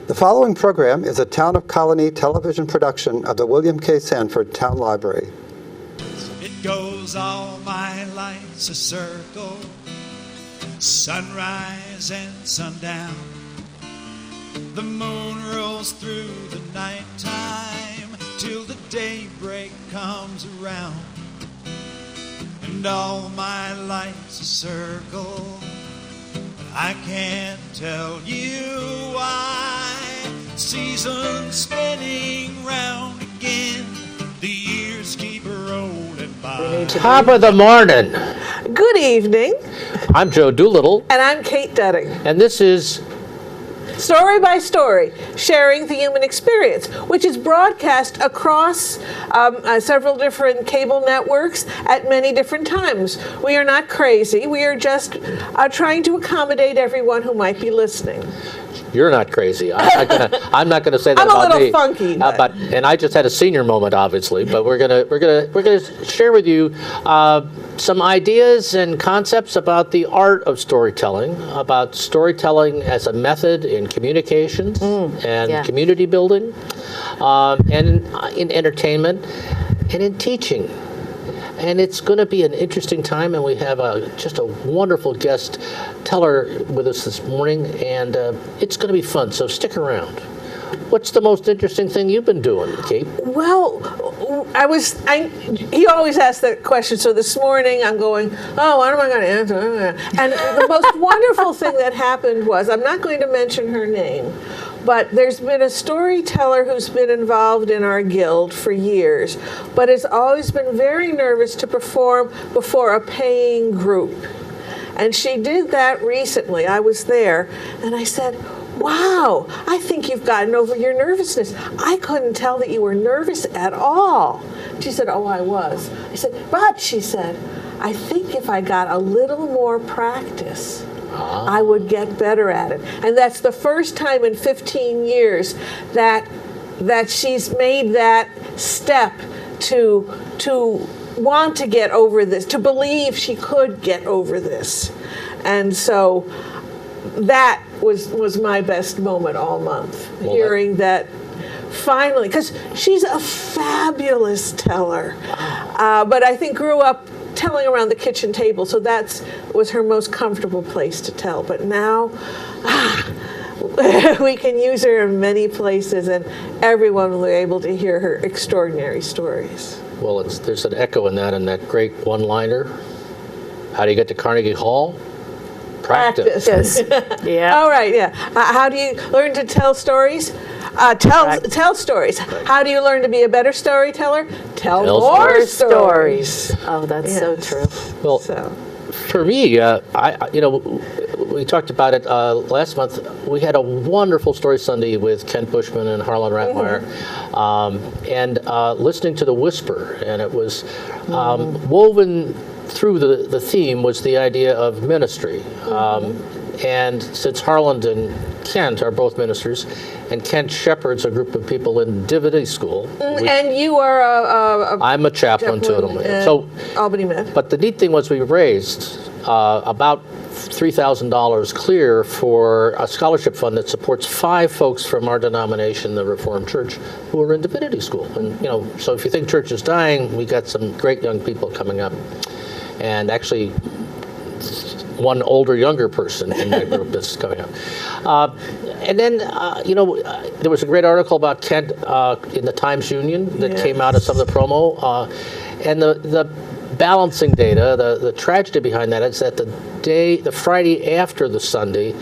The following program is a Town of Colonie television production of the William K. Sanford Town Library. It goes all my life's a circle, sunrise and sundown. The moon rolls through the nighttime till the daybreak comes around. And all my life's a circle, I can't tell you why. Seasons spinning round again, the years keep rolling by. Top of the morning. Good evening. I'm Joe Doolittle. And I'm Kate Dudding. And this is Story by Story, Sharing the Human Experience, which is broadcast across several different cable networks at many different times. We are not crazy. We are just trying to accommodate everyone who might be listening. You're not crazy. I'm not going to say that I'm about me. a little funky. And I just had a senior moment, obviously. But we're gonna share with you some ideas and concepts about the art of storytelling, about storytelling as a method in communications and community building, and in entertainment, and in teaching. And it's going to be an interesting time, and we have just a wonderful guest teller with us this morning, and it's going to be fun, so stick around. What's the most interesting thing you've been doing, Kate? Well, he always asks that question, so this morning I'm going, oh, what am I going to answer? And the most wonderful thing that happened was, I'm not going to mention her name, but there's been a storyteller who's been involved in our guild for years, but has always been very nervous to perform before a paying group. And she did that recently. I was there, and I said, wow, I think you've gotten over your nervousness. I couldn't tell that you were nervous at all. She said, oh, I was. I said, but, she said, I think if I got a little more practice, I would get better at it. And that's the first time in 15 years that she's made that step to want to get over this, to believe she could get over this. And so that was my best moment all month, hearing that finally, because she's a fabulous teller, but I think grew up telling around the kitchen table, so that was her most comfortable place to tell. But now we can use her in many places, and everyone will be able to hear her extraordinary stories. Well, there's an echo in that great one-liner. How do you get to Carnegie Hall? Practice. Yeah. All right, yeah. How do you learn to tell stories? Tell stories. Right. How do you learn to be a better storyteller? Tell more stories. Oh, that's so true. Well, for me, we talked about it last month. We had a wonderful story Sunday with Kent Bushman and Harlan Ratmeyer, and listening to The Whisper, and it was woven through the theme was the idea of ministry. And since Harlan and Kent are both ministers, and Kent shepherds a group of people in divinity school. And you are I'm a chaplain to them. So Albany Med. But the neat thing was we raised about $3,000 clear for a scholarship fund that supports 5 folks from our denomination, the Reformed Church, who are in divinity school. And so if you think church is dying, we got some great young people coming up. And actually, one older, younger person in that group is coming up. And then, there was a great article about Kent in the Times-Union that came out of some of the promo. And the balancing data, the tragedy behind that is that the Friday after the Sunday,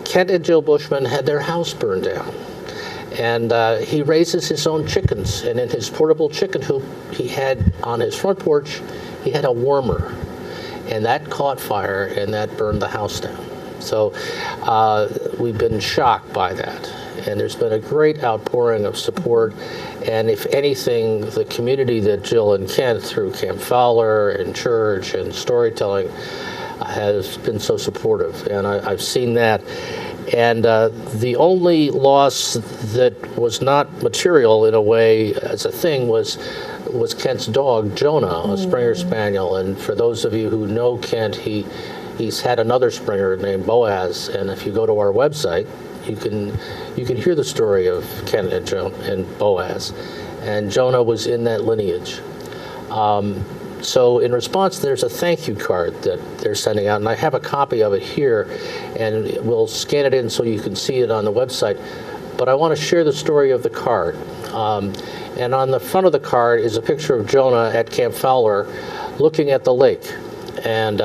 Kent and Jill Bushman had their house burned down. And he raises his own chickens. And in his portable chicken coop he had on his front porch, he had a warmer. And that caught fire, and that burned the house down. So we've been shocked by that. And there's been a great outpouring of support. And if anything, the community that Jill and Kent, through Camp Fowler and church and storytelling, has been so supportive. And I've seen that. And the only loss that was not material in a way as a thing was Kent's dog, Jonah, a Springer Spaniel. And for those of you who know Kent, he's had another Springer named Boaz. And if you go to our website, you can hear the story of Ken and Boaz, and Jonah was in that lineage. So in response, there's a thank you card that they're sending out, and I have a copy of it here, and we'll scan it in so you can see it on the website. But I want to share the story of the card. And on the front of the card is a picture of Jonah at Camp Fowler looking at the lake. And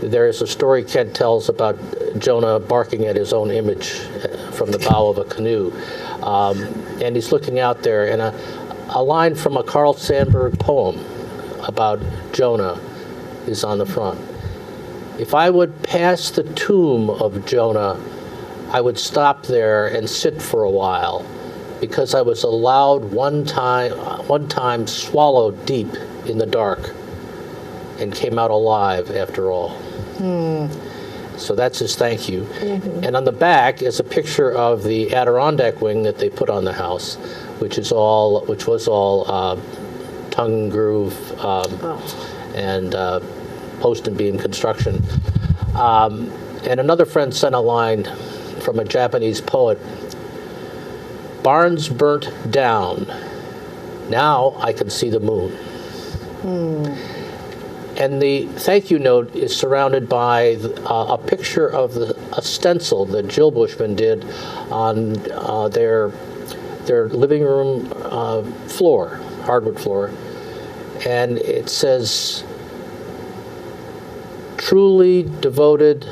there is a story Kent tells about Jonah barking at his own image from the bow of a canoe. And he's looking out there, and a line from a Carl Sandburg poem about Jonah is on the front. If I would pass the tomb of Jonah, I would stop there and sit for a while, because I was allowed one time swallowed deep in the dark and came out alive after all. So that's his thank you. And on the back is a picture of the Adirondack wing that they put on the house, which was all tongue and groove and post and beam construction. And another friend sent a line from a Japanese poet: "Barns burnt down, now I can see the moon." And the thank you note is surrounded by a picture of a stencil that Jill Bushman did on their living room floor, hardwood floor. And it says, "Truly devoted,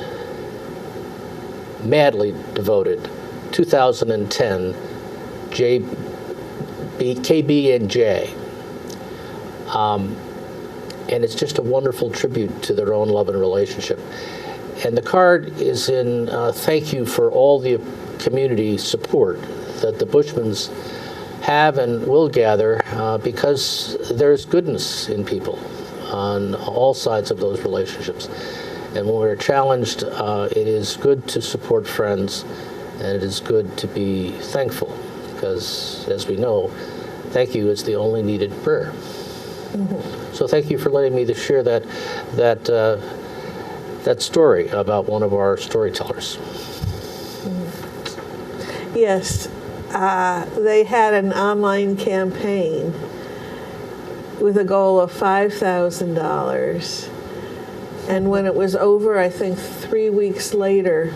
madly devoted, 2010, KB and J." And it's just a wonderful tribute to their own love and relationship. And the card is in thank you for all the community support that the Bushmans have and will gather, because there's goodness in people on all sides of those relationships. And when we're challenged, it is good to support friends, and it is good to be thankful, because as we know, thank you is the only needed prayer. So thank you for letting me to share that story about one of our storytellers. Yes, they had an online campaign with a goal of $5,000. And when it was over, I think 3 weeks later,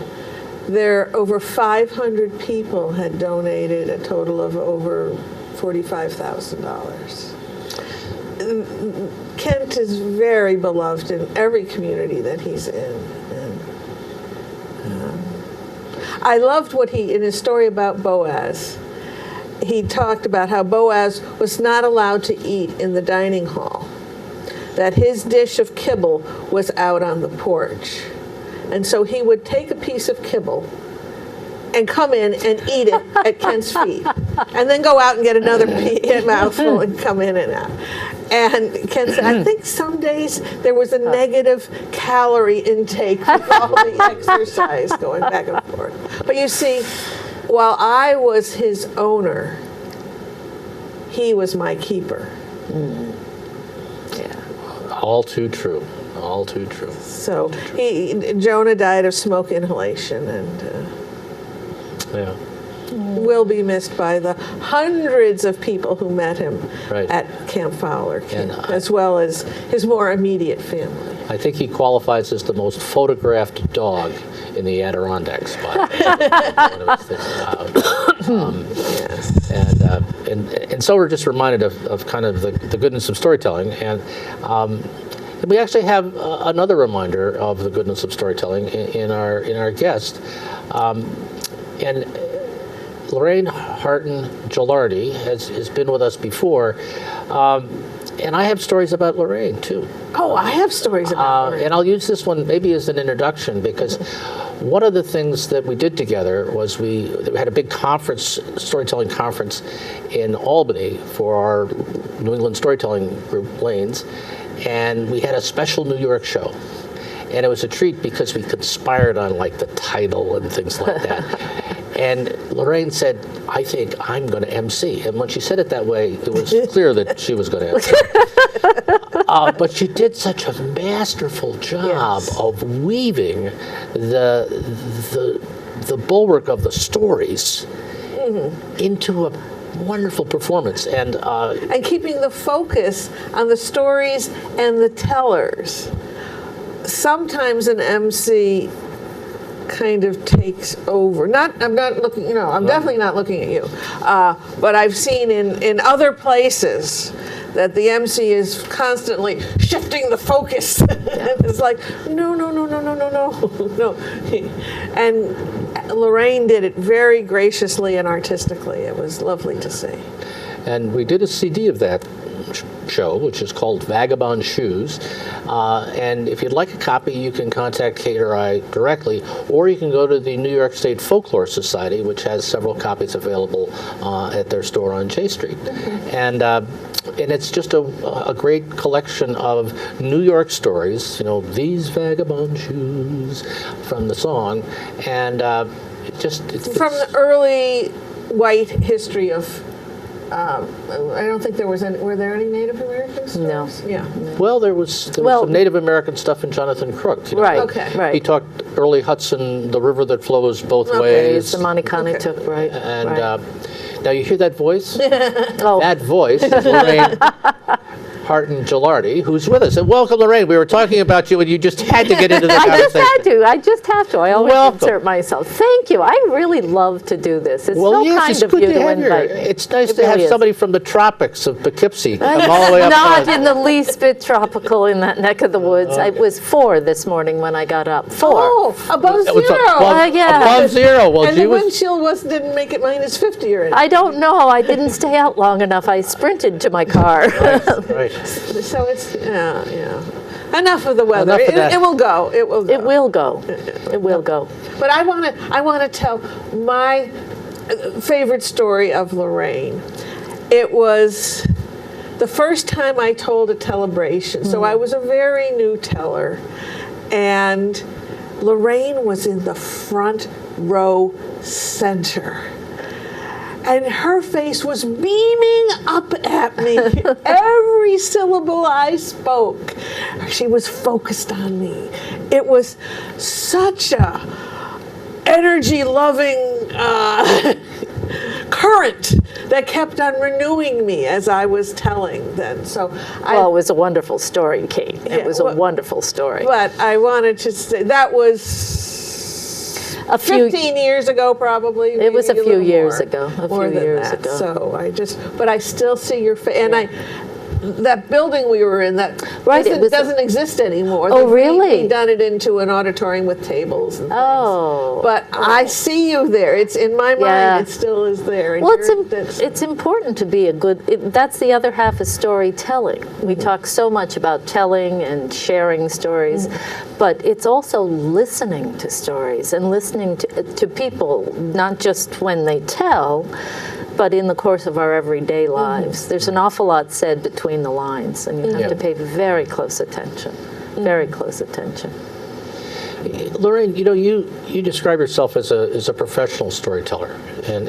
over 500 people had donated a total of over $45,000. Kent is very beloved in every community that he's in. And, I loved what in his story about Boaz, he talked about how Boaz was not allowed to eat in the dining hall, that his dish of kibble was out on the porch. And so he would take a piece of kibble and come in and eat it at Kent's feet, and then go out and get another mouthful and come in and out. And Ken said, I think some days there was a negative calorie intake with all the exercise going back and forth. But you see, while I was his owner, he was my keeper. Yeah. All too true. All too true. So Jonah died of smoke inhalation, and yeah. will be missed by the hundreds of people who met him Right. at Camp Fowler Camp, as well as his more immediate family. I think he qualifies as the most photographed dog in the Adirondacks by one of his things about. Yes. And so we're just reminded of kind of the goodness of storytelling, and we actually have another reminder of the goodness of storytelling in our guest, and Lorraine Hartin-Gelardi has been with us before, and I have stories about Lorraine too. Oh, I have stories about Lorraine. And I'll use this one maybe as an introduction, because one of the things that we did together was we had a big storytelling conference in Albany for our New England storytelling group, Lanes, and we had a special New York show. And it was a treat because we conspired on like the title and things like that. And Lorraine said, I think I'm going to MC. And when she said it that way, it was clear that she was going to MC. But she did such a masterful job of weaving the the bulwark of the stories into a wonderful performance. And keeping the focus on the stories and the tellers. Sometimes an MC kind of takes over. I'm not looking, I'm definitely not looking at you. But I've seen in other places that the MC is constantly shifting the focus. It's like, no. And Lorraine did it very graciously and artistically. It was lovely to see. And we did a CD of that show, which is called Vagabond Shoes. And if you'd like a copy, you can contact Kate or I directly, or you can go to the New York State Folklore Society, which has several copies available at their store on J Street. And it's just a great collection of New York stories, these vagabond shoes from the song. And it's from the early white history of I don't think there was any. Were there any Native American stories? No. Yeah. Well, there was some Native American stuff in Jonathan Crook. Right. Okay. Right. He talked early Hudson, the river that flows both It's ways. the Maniconetuck, right? And right. Now you hear that voice? Oh. That voice is Lorraine Hartin-Gelardi, who's with us. And welcome, Lorraine. We were talking about you, and you just had to get into the conversation. I just have to. I always Welcome. insert myself. Thank you. I really love to do this. It's Well, so yes, kind it's of good you to to have you. invite me. It's nice It to have really is. somebody from the tropics of Poughkeepsie come all the way up. Not in the least bit tropical in that neck of the woods. It was 4 this morning when I got up. 4. Oh, above It was zero. Yeah. above zero. Well, And she the was. windshield didn't make it -50 or anything. I don't know. I didn't stay out long enough. I sprinted to my car. Right. So it's enough of the weather. Enough of that. It will go. It will go. It will go. It will go. But I want to tell my favorite story of Lorraine. It was the first time I told a telebration. So I was a very new teller, and Lorraine was in the front row center. And her face was beaming up at me. Every syllable I spoke, she was focused on me. It was such a energy-loving current that kept on renewing me as I was telling then. So Well, it was a wonderful story, Kate. It was a wonderful story. But I wanted to say that was A few 15 years ago, probably. It was a maybe few little years more. ago, a More few than years that. ago. So but I still see your face. And that building we were in, Right, it was doesn't exist anymore. Oh, They've really? done it into an auditorium with tables and things. Oh. But I see you there. It's in my mind. Yeah. It still is there. And Well, that's- it's important to be a good, that's the other half of storytelling. We talk so much about telling and sharing stories, but it's also listening to stories and listening to people, not just when they tell, but in the course of our everyday lives. There's an awful lot said between the lines, and you have to pay very close attention, very close attention. Lorraine, you describe yourself as a professional storyteller, and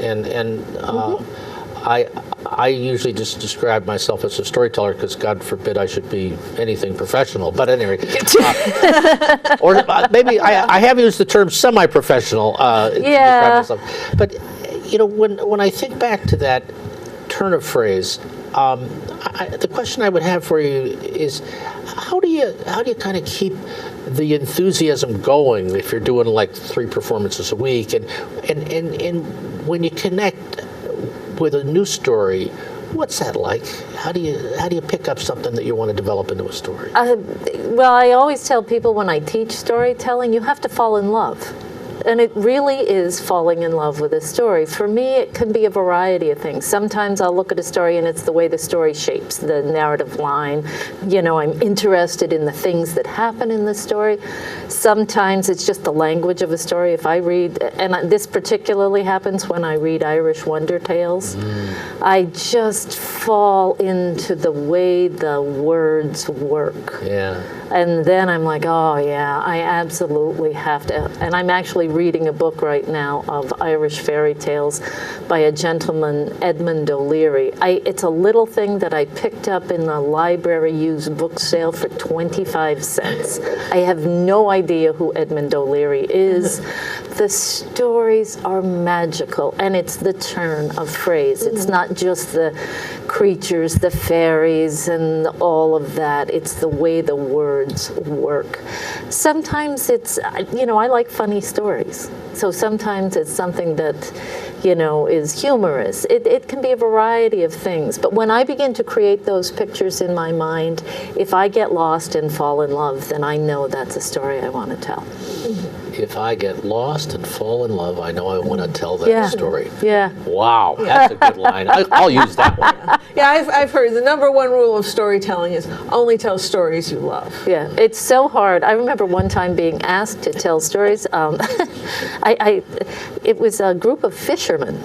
I usually just describe myself as a storyteller because God forbid I should be anything professional. But anyway, or maybe I have used the term semi-professional. To describe myself. But when I think back to that turn of phrase, the question I would have for you is, how do you kind of keep the enthusiasm going if you're doing like 3 performances a week, and when you connect with a new story, what's that like? How do you pick up something that you want to develop into a story? Well, I always tell people when I teach storytelling, you have to fall in love. And it really is falling in love with a story. For me, it can be a variety of things. Sometimes I'll look at a story and it's the way the story shapes the narrative line. I'm interested in the things that happen in the story. Sometimes it's just the language of a story. If I read, and this particularly happens when I read Irish Wonder Tales, I just fall into the way the words work. Yeah. And then I'm like, oh yeah, I absolutely have to. And I'm actually reading a book right now of Irish fairy tales by a gentleman, Edmund O'Leary. It's a little thing that I picked up in the library used book sale for 25 cents. I have no idea who Edmund O'Leary is. the stories are magical, and it's the turn of phrase. It's not just the creatures, the fairies, and all of that. It's the way the words work. Sometimes it's, I like funny stories. So sometimes it's something that, is humorous. It can be a variety of things. But when I begin to create those pictures in my mind, if I get lost and fall in love, then I know that's a story I want to tell. If I get lost and fall in love, I know I want to tell that story. Yeah. Wow, that's a good line. I'll use that one. Yeah, I've heard the number one rule of storytelling is only tell stories you love. Yeah, it's so hard. I remember one time being asked to tell stories. It was a group of fishermen.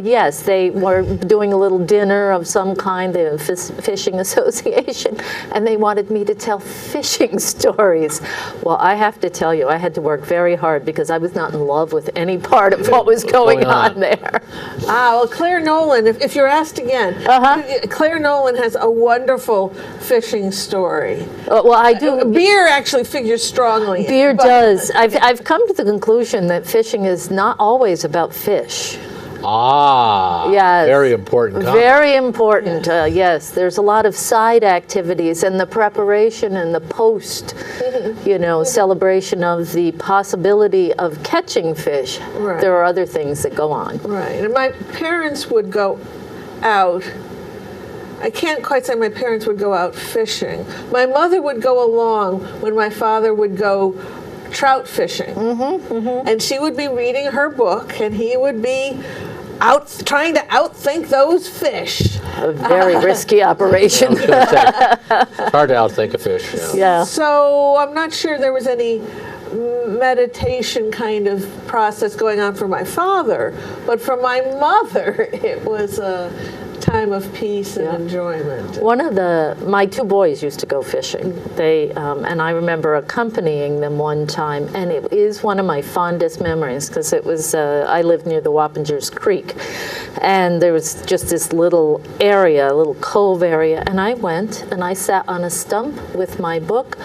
Yes, they were doing a little dinner of some kind, the fishing association, and they wanted me to tell fishing stories. Well, I have to tell you, I had to work very hard because I was not in love with any part of what was going on there. Well, Claire Nolan, if you're asked again, Claire Nolan has a wonderful fishing story. Well, I do. Beer actually figures strongly in it, Beer but- does. I've come to the conclusion that fishing is not always about fish. Yes. Very important comment. Very important, yes. There's a lot of side activities and the preparation and the post, celebration of the possibility of catching fish. Right. There are other things that go on. Right, and my parents would go out. I can't quite say my parents would go out fishing. My mother would go along when my father would go trout fishing. And she would be reading her book, and he would be out trying to outthink those fish. A very risky operation. It's hard to outthink a fish. Yeah. So I'm not sure there was any meditation kind of process going on for my father, but for my mother, it was a time of peace and enjoyment. One of my two boys used to go fishing. They and I remember accompanying them one time, and it is one of my fondest memories because it was I lived near the Wappingers Creek, and there was just this little area, a little cove area, and I went and I sat on a stump with my book.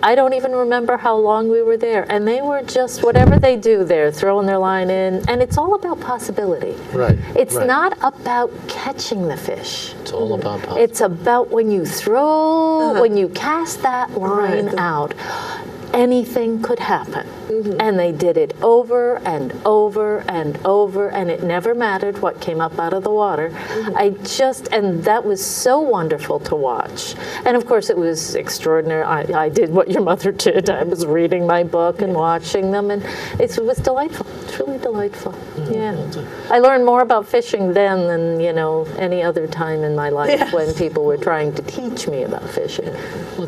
I don't even remember how long we were there, and they were just whatever they do there, throwing their line in, and it's all about possibility. Right. It's right. not about catching the fish. It's all about possibility. It's about when you throw, when you cast that line out, anything could happen. And they did it over and over and over, and it never mattered what came up out of the water. And that was so wonderful to watch. And of course it was extraordinary. I did what your mother did. I was reading my book and watching them, and it was delightful, truly delightful. Yeah. I learned more about fishing then than, any other time in my life when people were trying to teach me about fishing. Well,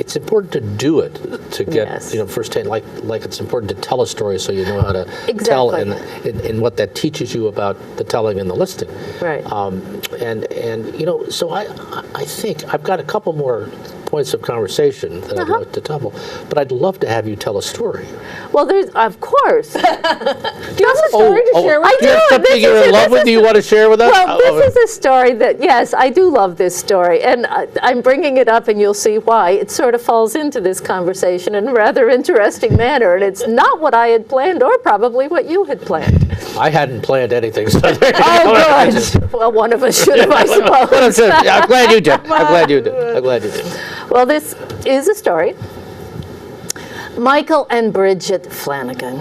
it's important to do it to get firsthand. Like it's important to tell a story so you know how to tell, and what that teaches you about the telling and the listening. Right. So I think I've got a couple more points of conversation that I'd like to double, but I'd love to have you tell a story. Well, there's, of course. Do you have a story to share with I Do you have do. something you're in love with? Do you want to share with us? Well, this is a story that, yes, I do love this story, and I'm bringing it up, and you'll see why. It sort of falls into this conversation in a rather interesting manner, and it's not what I had planned, or probably what you had planned. I hadn't planned anything. So Oh, good. Well, one of us should have, I suppose. I'm glad you did. I'm glad you did. Well, this is a story. Michael and Bridget Flanagan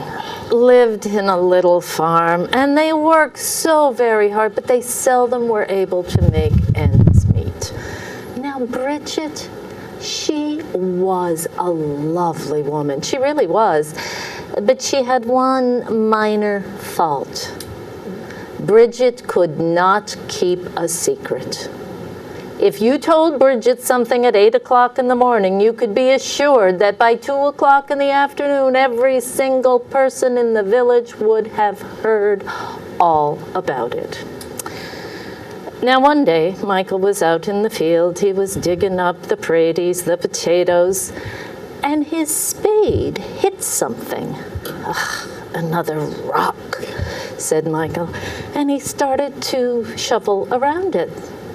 lived in a little farm, and they worked so very hard, but they seldom were able to make ends meet. Now, Bridget, she was a lovely woman. She really was. But she had one minor fault. Bridget could not keep a secret. If you told Bridget something at 8 o'clock in the morning, you could be assured that by 2 o'clock in the afternoon, every single person in the village would have heard all about it. Now, one day, Michael was out in the field. He was digging up the praties, the potatoes, and his spade hit something. Another rock, said Michael, and he started to shovel around it.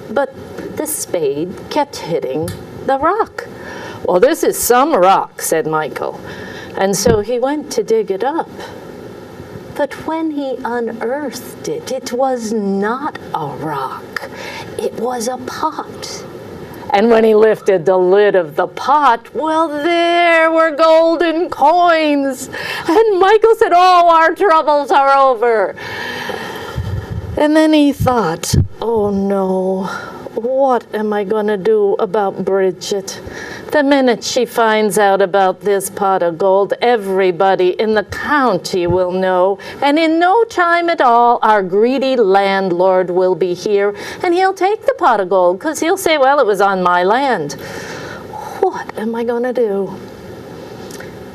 But the spade kept hitting the rock. Well, this is some rock, said Michael. And so he went to dig it up. But when he unearthed it, it was not a rock. It was a pot. And when he lifted the lid of the pot, well, there were golden coins. And Michael said, oh, our troubles are over. And then he thought, oh no, what am I going to do about Bridget? The minute she finds out about this pot of gold, everybody in the county will know. And in no time at all, our greedy landlord will be here, and he'll take the pot of gold, because he'll say, well, it was on my land. What am I going to do?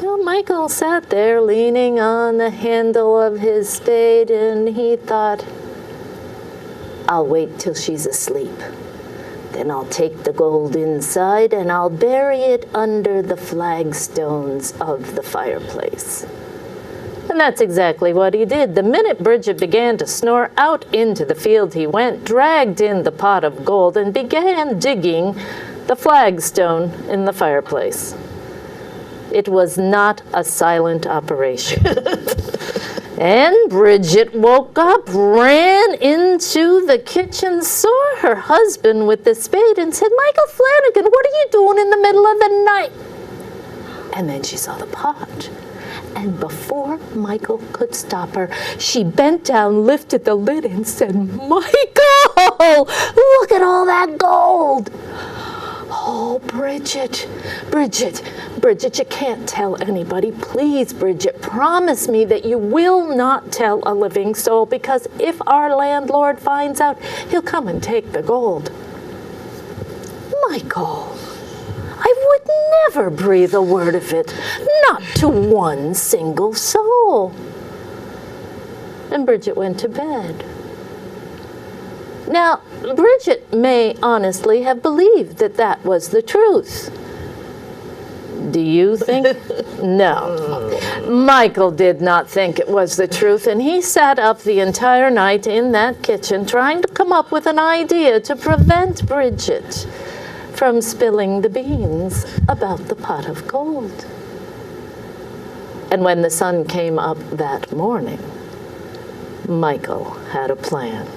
Well, Michael sat there leaning on the handle of his spade, and he thought, I'll wait till she's asleep. Then I'll take the gold inside and I'll bury it under the flagstones of the fireplace. And that's exactly what he did. The minute Bridget began to snore, out into the field he went, dragged in the pot of gold, and began digging the flagstone in the fireplace. It was not a silent operation. And Bridget woke up, ran into the kitchen, saw her husband with the spade, and said, Michael Flanagan, what are you doing in the middle of the night? And then she saw the pot. And before Michael could stop her, she bent down, lifted the lid, and said, Michael, look at all that gold. Oh, Bridget, you can't tell anybody. Please, Bridget, promise me that you will not tell a living soul, because if our landlord finds out, he'll come and take the gold. Michael, I would never breathe a word of it, not to one single soul. And Bridget went to bed. Now, Bridget may honestly have believed that that was the truth. Do you think? No. Michael did not think it was the truth, and he sat up the entire night in that kitchen trying to come up with an idea to prevent Bridget from spilling the beans about the pot of gold. And when the sun came up that morning, Michael had a plan.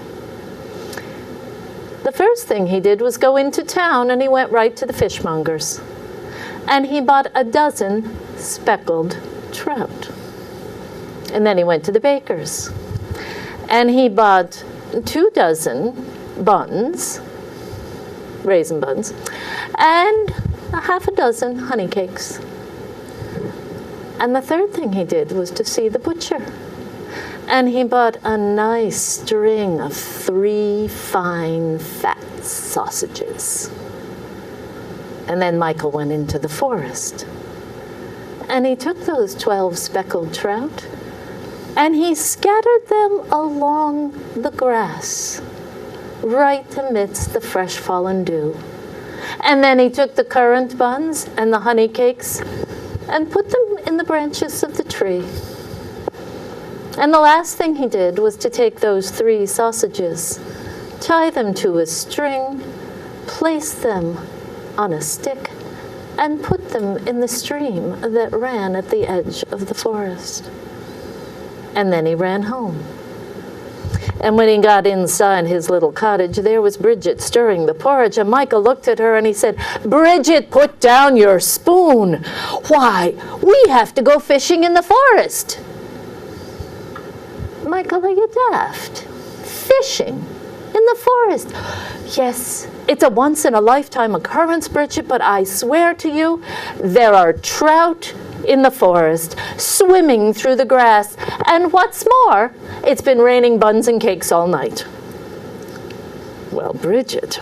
The first thing he did was go into town, and he went right to the fishmonger's. And he bought a dozen speckled trout. And then he went to the baker's. And he bought 24 buns, raisin buns, and half a dozen honey cakes. And the third thing he did was to see the butcher. And he bought a nice string of 3 fine, fat sausages. And then Michael went into the forest. And he took those 12 speckled trout, and he scattered them along the grass, right amidst the fresh fallen dew. And then he took the currant buns and the honey cakes and put them in the branches of the tree. And the last thing he did was to take those 3 sausages, tie them to a string, place them on a stick, and put them in the stream that ran at the edge of the forest. And then he ran home. And when he got inside his little cottage, there was Bridget stirring the porridge, and Michael looked at her and he said, Bridget, put down your spoon. Why, we have to go fishing in the forest. Michael, are you daft? Fishing in the forest? Yes, it's a once-in-a-lifetime occurrence, Bridget, but I swear to you, there are trout in the forest, swimming through the grass. And what's more, it's been raining buns and cakes all night. Well, Bridget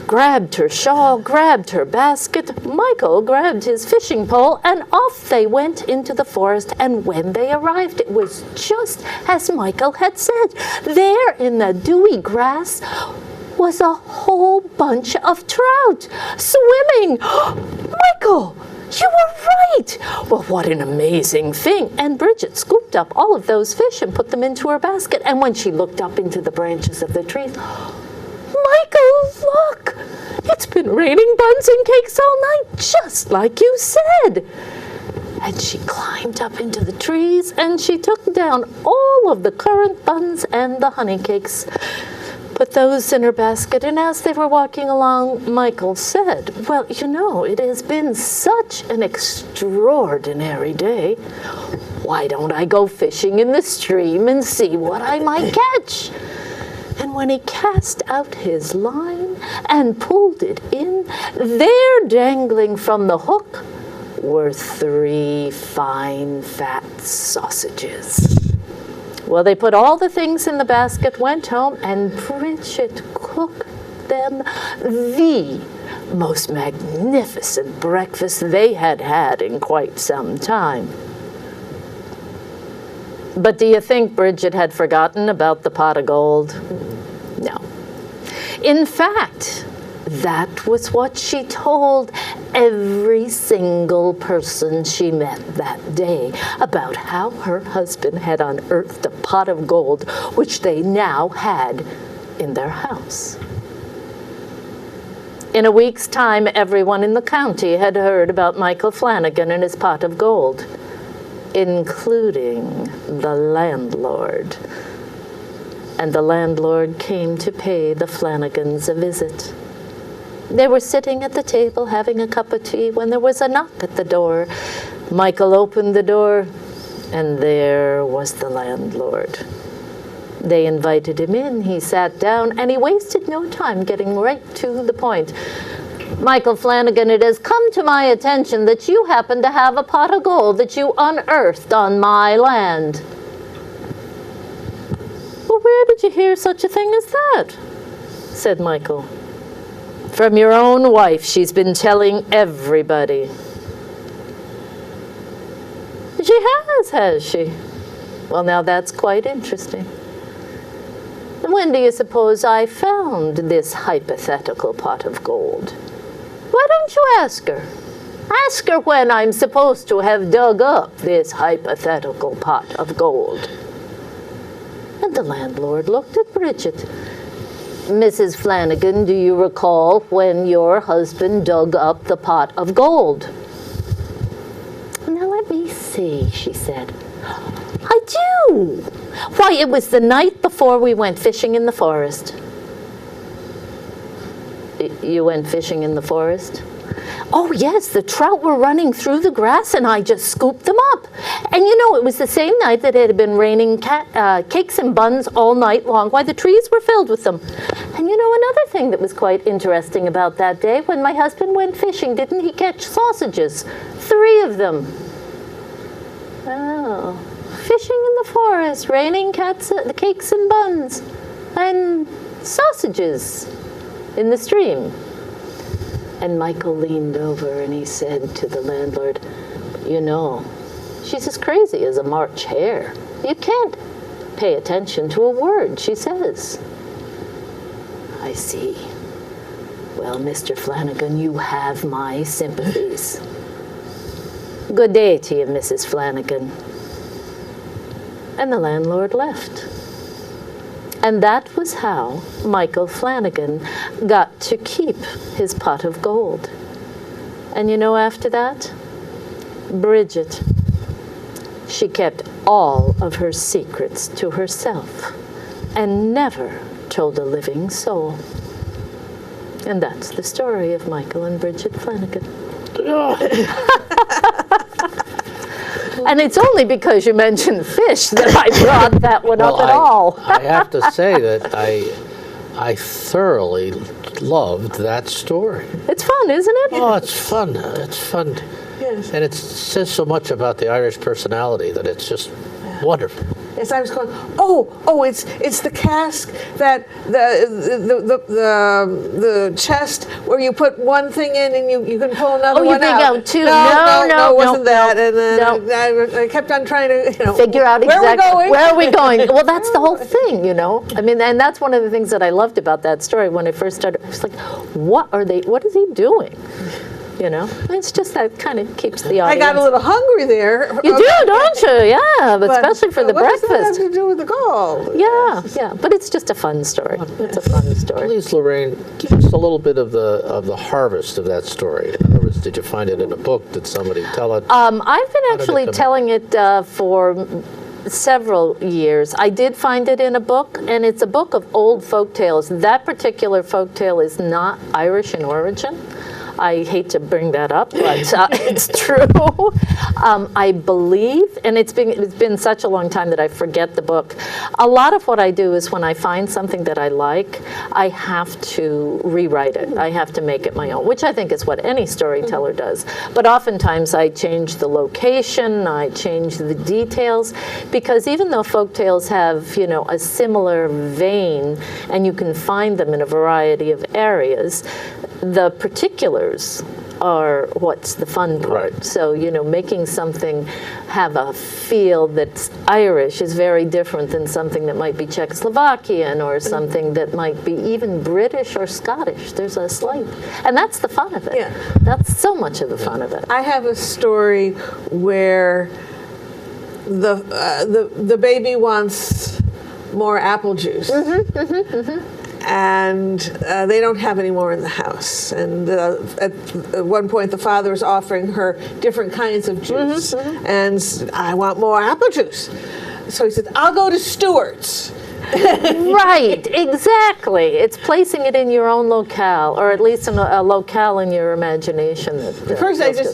grabbed her shawl, grabbed her basket. Michael grabbed his fishing pole, and off they went into the forest. And when they arrived, it was just as Michael had said. There in the dewy grass was a whole bunch of trout swimming. Michael, you were right. Well, what an amazing thing. And Bridget scooped up all of those fish and put them into her basket. And when she looked up into the branches of the trees, Michael, look! It's been raining buns and cakes all night, just like you said. And she climbed up into the trees and she took down all of the currant buns and the honey cakes, put those in her basket, and as they were walking along, Michael said, "Well, you know, it has been such an extraordinary day. Why don't I go fishing in the stream and see what I might catch?" And when he cast out his line and pulled it in, there dangling from the hook were 3 fine fat sausages. Well, they put all the things in the basket, went home, and Bridget cooked them the most magnificent breakfast they had had in quite some time. But do you think Bridget had forgotten about the pot of gold? No. In fact, that was what she told every single person she met that day about how her husband had unearthed a pot of gold, which they now had in their house. In a week's time, everyone in the county had heard about Michael Flanagan and his pot of gold, including the landlord. And the landlord came to pay the Flanagans a visit. They were sitting at the table having a cup of tea when there was a knock at the door. Michael opened the door, and there was the landlord. They invited him in. He sat down, and he wasted no time getting right to the point. "Michael Flanagan, it has come to my attention that you happen to have a pot of gold that you unearthed on my land." "Well, where did you hear such a thing as that?" said Michael. "From your own wife. She's been telling everybody." "She has she? Well, now that's quite interesting. When do you suppose I found this hypothetical pot of gold? Why don't you ask her? Ask her when I'm supposed to have dug up this hypothetical pot of gold." And the landlord looked at Bridget. "Mrs. Flanagan, do you recall when your husband dug up the pot of gold?" "Now let me see," she said. "I do. Why, it was the night before we went fishing in the forest." "You went fishing in the forest?" "Oh, yes, the trout were running through the grass, and I just scooped them up. And you know, it was the same night that it had been raining cakes and buns all night long. Why, the trees were filled with them. And you know, another thing that was quite interesting about that day, when my husband went fishing, didn't he catch sausages? 3 of them." "Oh, fishing in the forest, raining cakes and buns, and sausages in the stream." And Michael leaned over and he said to the landlord, "You know, she's as crazy as a March hare. You can't pay attention to a word she says." "I see. Well, Mr. Flanagan, you have my sympathies. Good day to you, Mrs. Flanagan." And the landlord left. And that was how Michael Flanagan got to keep his pot of gold. And you know, after that, Bridget, she kept all of her secrets to herself and never told a living soul. And that's the story of Michael and Bridget Flanagan. And it's only because you mentioned fish that I brought that one up at all. I have to say that I thoroughly loved that story. It's fun, isn't it? Oh, it's fun. It's fun. Yes. And it says so much about the Irish personality that it's just wonderful. Yes, I was going, oh, it's the cask that the chest where you put one thing in and you can pull another one out. Oh, you bring out 2. No, it wasn't that. And then no. I kept on trying to, figure out exactly where are we going. Well, that's the whole thing, I mean, and that's one of the things that I loved about that story when I first started. I was like, what is he doing? you know? It's just that kind of keeps the I audience. got a little hungry there. You do, don't you? Yeah, but especially for the what breakfast. What does that have to do with the golf? Yeah, but it's just a fun story. It's a fun story. Please, Lorraine, give us a little bit of the harvest of that story. In other words, did you find it in a book? Did somebody tell it? I've been did it actually come telling it for several years. I did find it in a book, and it's a book of old folk tales. That particular folk tale is not Irish in origin. I hate to bring that up, but it's true. I believe, and it's been such a long time that I forget the book. A lot of what I do is when I find something that I like, I have to rewrite it. I have to make it my own, which I think is what any storyteller does. But oftentimes I change the location, I change the details, because even though folk tales have, a similar vein, and you can find them in a variety of areas, the particulars are what's the fun part. Right. So, making something have a feel that's Irish is very different than something that might be Czechoslovakian or something that might be even British or Scottish. There's a slight, and that's the fun of it. Yeah. That's so much of the fun of it. I have a story where the baby wants more apple juice. And they don't have any more in the house. And at one point, the father is offering her different kinds of juice. And I want more apple juice. So he said, I'll go to Stewart's. Right, exactly. It's placing it in your own locale, or at least in a locale in your imagination. First, I just,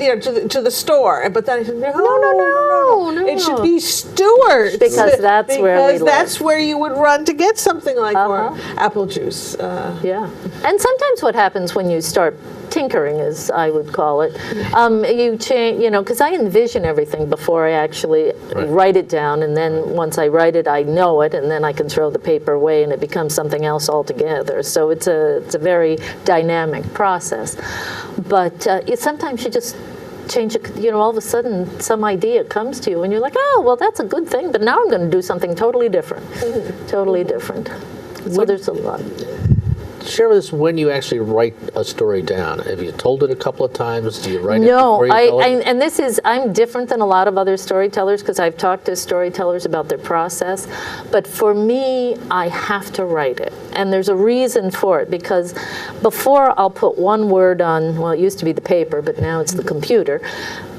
to the store. But then I said, No. It should be Stewart's. Because that's where we live. That's where you would run to get something like more apple juice. Yeah. And sometimes what happens when you start tinkering, as I would call it, you change, because I envision everything before I actually write it down, and then once I write it, I know it, and then I can throw the paper away, and it becomes something else altogether. So it's a very dynamic process. But sometimes you just change it, all of a sudden some idea comes to you, and you're like, oh, well, that's a good thing, but now I'm going to do something totally different. Totally different. So there's a lot. Share with us when you actually write a story down. Have you told it a couple of times? Do you write it No, before you tell it? and I'm different than a lot of other storytellers because I've talked to storytellers about their process. But for me, I have to write it. And there's a reason for it, because before I'll put one word on, well, it used to be the paper, but now it's the computer.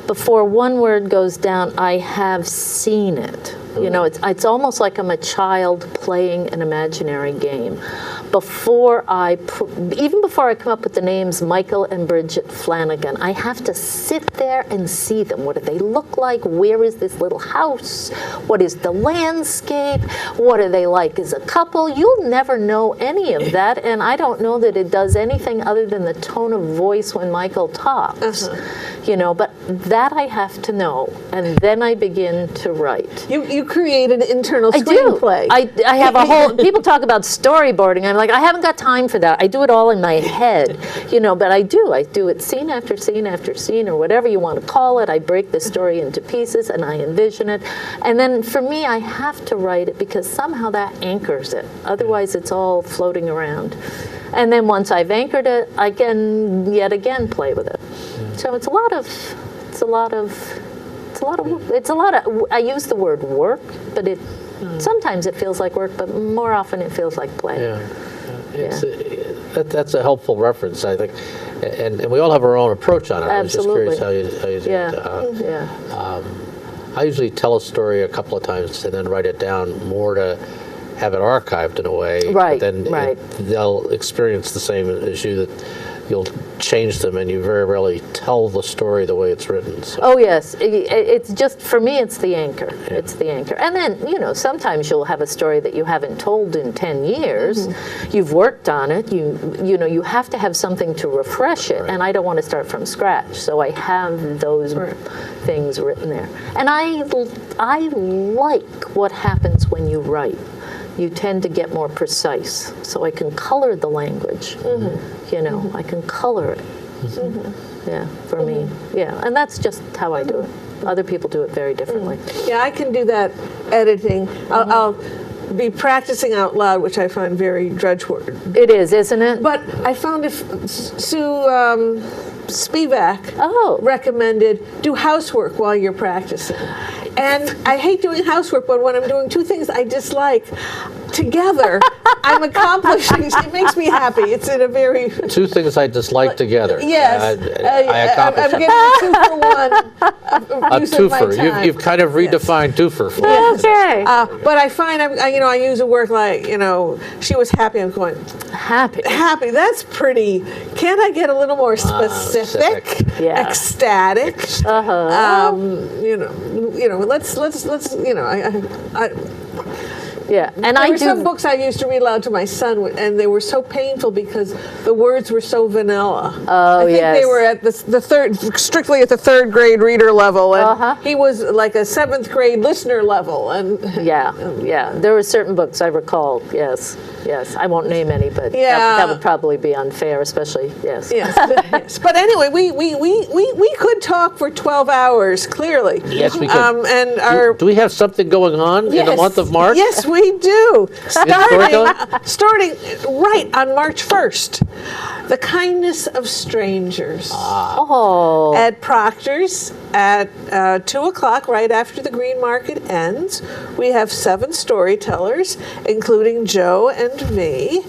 Before one word goes down, I have seen it. It's almost like I'm a child playing an imaginary game. Even before I come up with the names Michael and Bridget Flanagan, I have to sit there and see them. What do they look like? Where is this little house? What is the landscape? What are they like as a couple? You'll never know any of that, and I don't know that it does anything other than the tone of voice when Michael talks. But that I have to know, and then I begin to write. You create an internal I screenplay. do. I have a whole, people talk about storyboarding. I'm like, I haven't got time for that. I do it all in my head, but I do it scene after scene after scene, or whatever you want to call it. I break the story into pieces and I envision it. And then for me, I have to write it because somehow that anchors it. Otherwise, it's all floating around. And then once I've anchored it, I can yet again play with it. So it's a lot of I use the word work, but sometimes it feels like work, but more often it feels like play. That's a helpful reference, I think, and we all have our own approach on it. Absolutely. I was just curious how you do it. I usually tell a story a couple of times and then write it down more to have it archived in a way. Right. Then they'll experience the same issue that you'll change them, and you very rarely tell the story the way it's written. So. Oh yes, it's just, for me, it's the anchor. Yeah. It's the anchor. And then, sometimes you'll have a story that you haven't told in 10 years. You've worked on it. You have to have something to refresh it, and I don't want to start from scratch. So I have those things written there. And I like what happens when you write. You tend to get more precise. So I can color the language. I can color it. Yeah, for me. Yeah, and that's just how I do it. Other people do it very differently. Yeah, I can do that editing. I'll be practicing out loud, which I find very drudge work. It is, isn't it? But I found if Sue Spivak Oh. recommended do housework while you're practicing. And I hate doing housework, but when I'm doing two things I dislike together, I'm accomplishing. It makes me happy. It's in a very... Two things I dislike together. Yes. I accomplish I'm it. getting a 2-for-1 A use of my twofer. time. You've kind of redefined twofer for me. Okay. But I find, I use a word like, she was happy. I'm going, Happy. happy. That's pretty. Can't I get a little more specific? specific. Yeah. Ecstatic. Let's. Yeah. And There I were some do. books I used to read aloud to my son, and they were so painful because the words were so vanilla. Oh, I think they yes. were at the third, strictly at the third grade reader level, and he was like a 7th grade listener level. And Yeah. There were certain books I recall. Yes. I won't name any, but Yeah. that would probably be unfair, especially. Yes. yes. But anyway, we could talk for 12 hours, clearly. Yes, we could. And our Do we have something going on in the month of March? Yes, we do. storytelling? Starting right on March 1st. The Kindness of Strangers. Oh. At Proctor's at 2 o'clock, right after the Green Market ends. We have 7 storytellers, including Joe and me.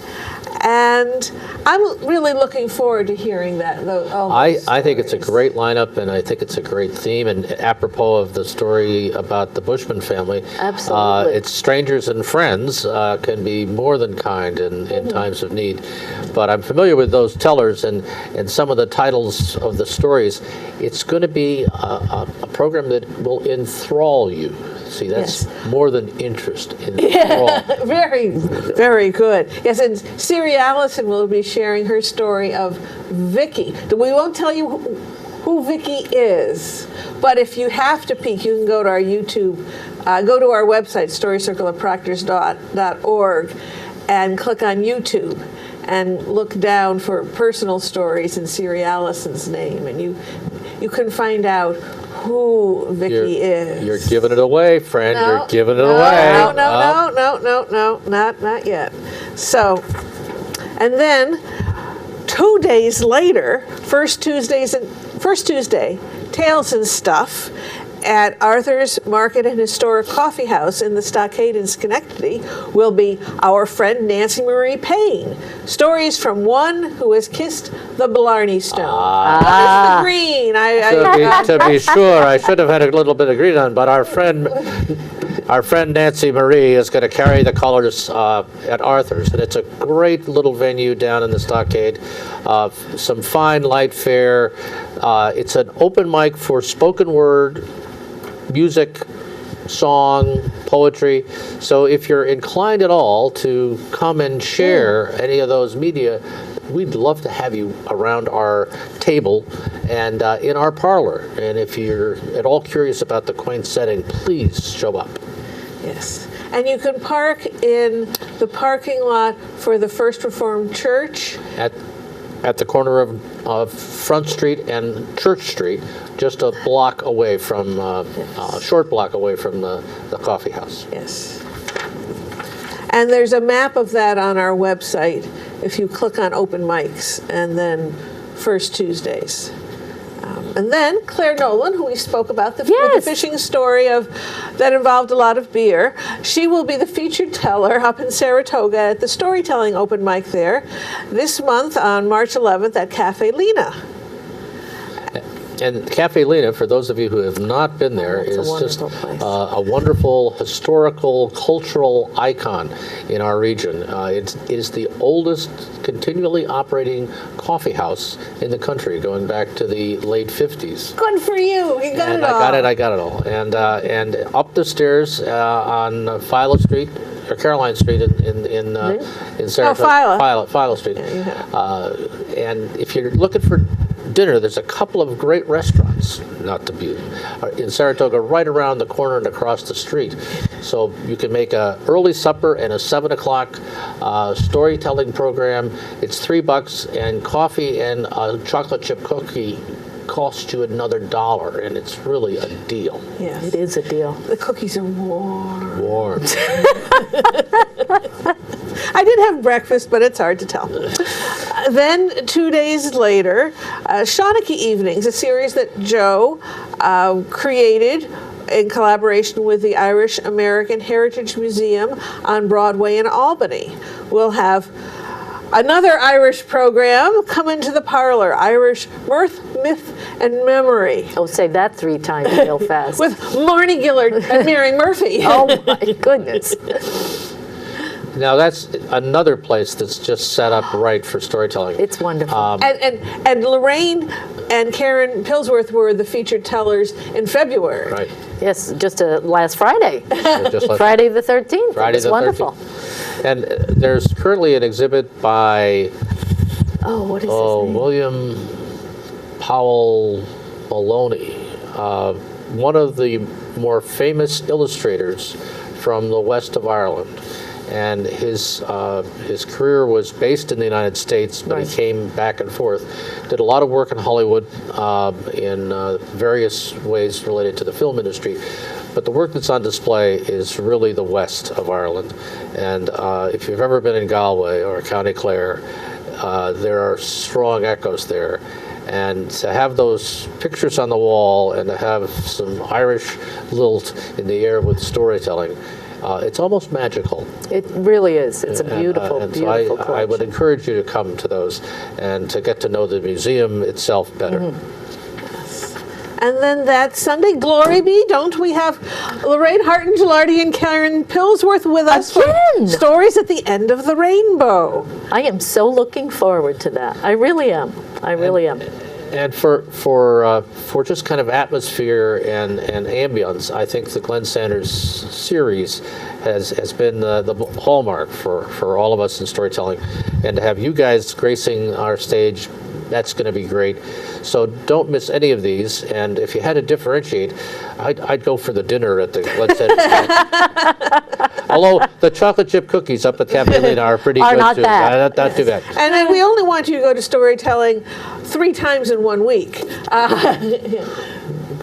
And I'm really looking forward to hearing that. I think it's a great lineup, and I think it's a great theme. And apropos of the story about the Bushman family, Absolutely. it's strangers and friends can be more than kind in times of need. But I'm familiar with those tellers and some of the titles of the stories. It's going to be a program that will enthrall you. See, that's more than interest. Enthrall. Very, very good. Yes, and Siri Allison will be sharing her story of Vicky. We won't tell you who Vicky is, but if you have to peek, you can go to our YouTube, go to our website, storycircleofproctors.org, and click on YouTube and look down for personal stories in Siri Allison's name, and you can find out who Vicky is. You're giving it away, friend. No, You're giving it no, away. No, not yet. So, and then 2 days later, first Tuesday, Tales and Stuff at Arthur's Market and Historic Coffee House in the Stockade in Schenectady will be our friend Nancy Marie Payne. Stories from one who has kissed the Blarney Stone. What is the green? To be sure, I should have had a little bit of green on, but our friend Nancy Marie is going to carry the colors at Arthur's, and it's a great little venue down in the Stockade. Some fine light fare. It's an open mic for spoken word, music, song, poetry. So if you're inclined at all to come and share any of those media, we'd love to have you around our table and in our parlor. And if you're at all curious about the quaint setting, please show up. Yes. And you can park in the parking lot for the First Reformed Church. At the corner of Front Street and Church Street, just a block away from, a short block away from the coffee house. Yes. And there's a map of that on our website if you click on open mics and then First Tuesdays. And then Claire Nolan, who we spoke about, with the fishing story that involved a lot of beer. She will be the featured teller up in Saratoga at the storytelling open mic there this month on March 11th at Cafe Lena. And Cafe Lena, for those of you who have not been there, It's a is just wonderful place. a wonderful historical, cultural icon in our region. It is the oldest continually operating coffee house in the country, going back to the late 50s. Good for you. You got And it all. I got it all. And up the stairs on Philo Street, or Caroline Street in Saratoga. Philo Street. And if you're looking for dinner, there's a couple of great restaurants, not to be, in Saratoga, right around the corner and across the street. So you can make an early supper and a 7 o'clock storytelling program. It's $3, and coffee and a chocolate chip cookie cost you another $1, and it's really a deal. Yes. It is a deal. The cookies are warm. Warm. I did have breakfast, but it's hard to tell. Then 2 days later, Shawnee Evenings, a series that Joe created in collaboration with the Irish American Heritage Museum on Broadway in Albany. We'll have another Irish program come into the parlor, Irish Mirth, Myth, and Memory. Oh, say that 3 times real fast. With Marnie Gillard and Mary Murphy. Oh my goodness. Now that's another place that's just set up right for storytelling. It's wonderful. And Lorraine and Karen Pillsworth were the featured tellers in February. Right. Yes, just last Friday. Just like Friday the 13th. Friday It's the wonderful. 13th. And there's currently an exhibit by Oh, what is his name? William Powell Maloney, one of the more famous illustrators from the west of Ireland. And his career was based in the United States, but Right. he came back and forth. Did a lot of work in Hollywood in various ways related to the film industry. But the work that's on display is really the west of Ireland. And if you've ever been in Galway or County Clare, there are strong echoes there. And to have those pictures on the wall and to have some Irish lilt in the air with storytelling, it's almost magical. It really is. It's a beautiful, And beautiful so collection. I would encourage you to come to those and to get to know the museum itself better. And then that Sunday, glory be, don't we have Lorraine Hartin-Gelardi and Karen Pillsworth with us Again! for Stories at the End of the Rainbow. I am so looking forward to that. I really am. I really am. And for just kind of atmosphere and ambience, I think the Glenn Sanders series has been the hallmark for all of us in storytelling. And to have you guys gracing our stage, that's going to be great. So don't miss any of these. And if you had to differentiate, I'd go for the dinner at the Glenn Sanders. Although the chocolate chip cookies up at Cafe Lena are pretty Are good not too. bad. Not too bad. And then we only want you to go to storytelling 3 times in 1 week.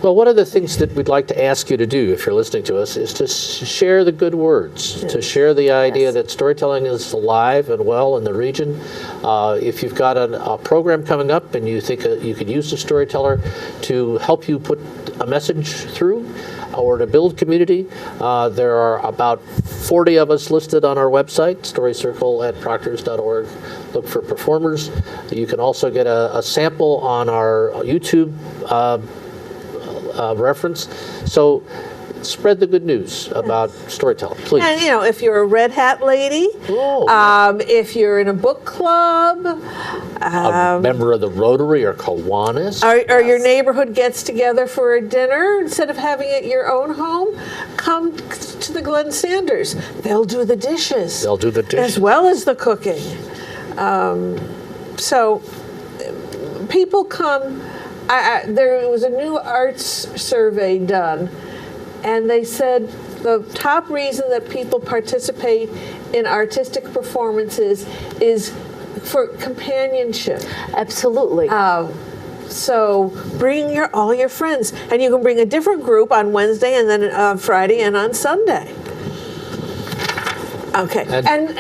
Well, one of the things that we'd like to ask you to do, if you're listening to us, is to share the good words, to share the idea that storytelling is alive and well in the region. If you've got a program coming up and you think you could use a storyteller to help you put a message through or to build community, there are about 40 of us listed on our website, storycircle@proctors.org. Look for performers. You can also get a sample on our YouTube reference. So spread the good news about storytelling, please. And, if you're a Red Hat lady, if you're in a book club, A member of the Rotary or Kiwanis. or your neighborhood gets together for a dinner, instead of having it at your own home, come to the Glenn Sanders. They'll do the dishes. They'll do the dishes. As well as the cooking. So people come. There was a new arts survey done, and they said the top reason that people participate in artistic performances is for companionship. Absolutely. So bring all your friends, and you can bring a different group on Wednesday and then Friday and on Sunday. Okay, and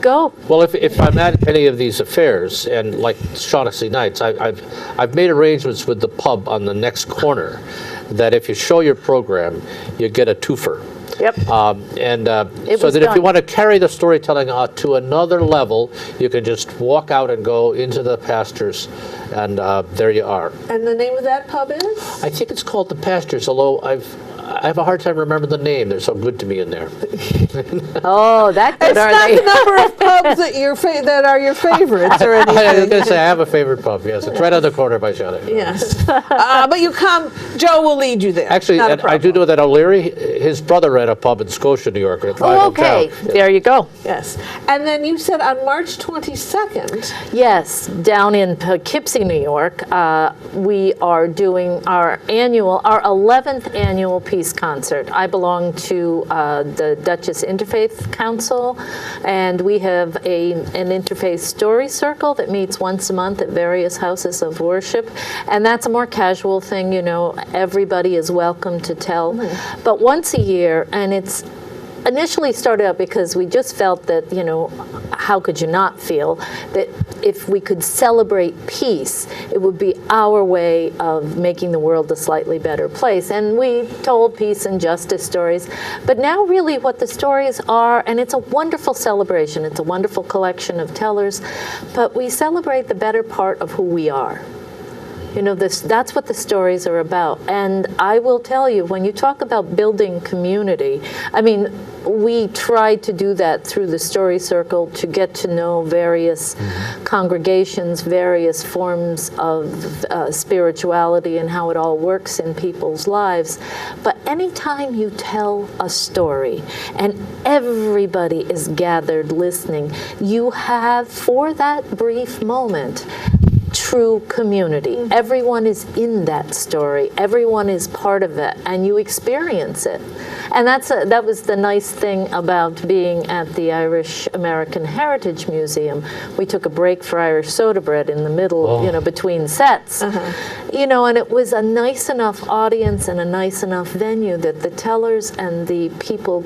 Go. Well, if I'm at any of these affairs, and like Shaughnessy Nights, I've made arrangements with the pub on the next corner that if you show your program, you get a twofer. Yep. So was that if you done. want to carry the storytelling to another level, you can just walk out and go into the pastures, and there you are. the name of that pub is? I think it's called the Pastures, although I have a hard time remembering the name. They're so good to me in there. Oh, that good It's are not they? the number of pubs that are your favorites or I was anything. going to say I have a favorite pub. Yes, it's right on the corner by Shawnee. Yes. But you come, Joe will lead you there. Actually, Not a and I do problem. know that O'Leary, his brother ran a pub in Scotia, New York. At Oh, okay. There you go. Yes. And then you said on March 22nd, Yes, down in Poughkeepsie, New York, we are doing our 11th annual peace concert. I belong to the Duchess Interfaith Council, and we have an interfaith story circle that meets once a month at various houses of worship, and that's a more casual thing. Everybody is welcome to tell, but once a year, and it's initially started out because we just felt that, you know, how could you not feel that if we could celebrate peace, it would be our way of making the world a slightly better place. And we told peace and justice stories. But now really what the stories are, and it's a wonderful celebration, it's a wonderful collection of tellers, but we celebrate the better part of who we are. You know, that's what the stories are about. And I will tell you, when you talk about building community, I mean, we try to do that through the Story Circle to get to know various congregations, various forms of spirituality and how it all works in people's lives. But anytime you tell a story and everybody is gathered listening, you have, for that brief moment, true community. Everyone is in that story. Everyone is part of it, and you experience it. And that was the nice thing about being at the Irish American Heritage Museum. We took a break for Irish soda bread in the middle, you know, between sets. You know, and it was a nice enough audience and a nice enough venue that the tellers and the people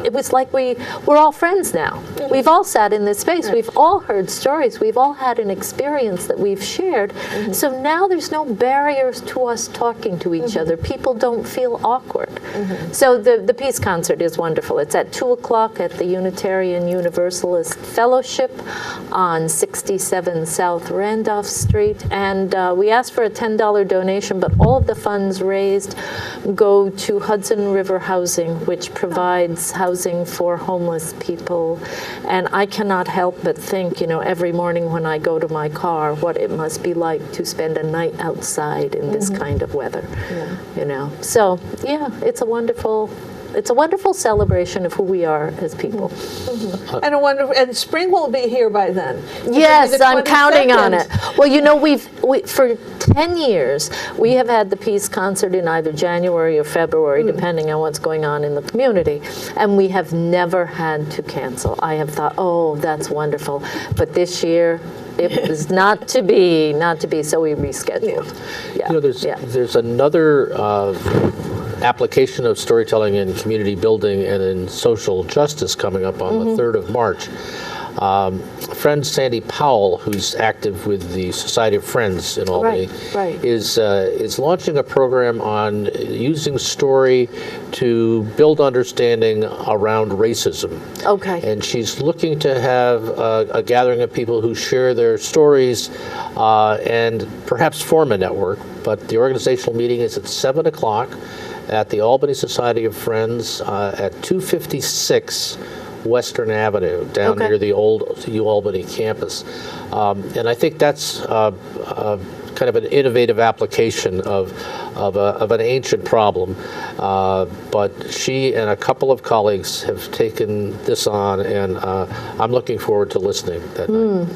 it was like we're all friends now. We've all sat in this space. We've all heard stories. We've all had an experience that we've shared. So now there's no barriers to us talking to each other. People don't feel awkward. So the Peace Concert is wonderful. It's at 2 o'clock at the Unitarian Universalist Fellowship on 67 South Randolph Street. And we asked for a $10 donation, but all of the funds raised go to Hudson River Housing, which provides housing for homeless people. And I cannot help but think, you know, every morning when I go to my car, what it must be like to spend a night outside in this kind of weather. You know, so yeah, it's a wonderful celebration of who we are as people. And spring will be here by then. Yes, I'm counting on it. Well, you know, we for 10 years, we have had the Peace Concert in either January or February, depending on what's going on in the community, and we have never had to cancel. I have thought, oh, that's wonderful. But this year, it was not to be, so we rescheduled. Yeah. You know, there's another application of storytelling in community building and in social justice coming up on the 3rd of March. Friend Sandy Powell, who's active with the Society of Friends in Albany, is launching a program on using story to build understanding around racism. Okay. And she's looking to have a gathering of people who share their stories and perhaps form a network. But the organizational meeting is at 7 o'clock at the Albany Society of Friends at 256 Western Avenue, down near the old UAlbany campus. And I think that's kind of an innovative application of an ancient problem. But she and a couple of colleagues have taken this on, and I'm looking forward to listening that night.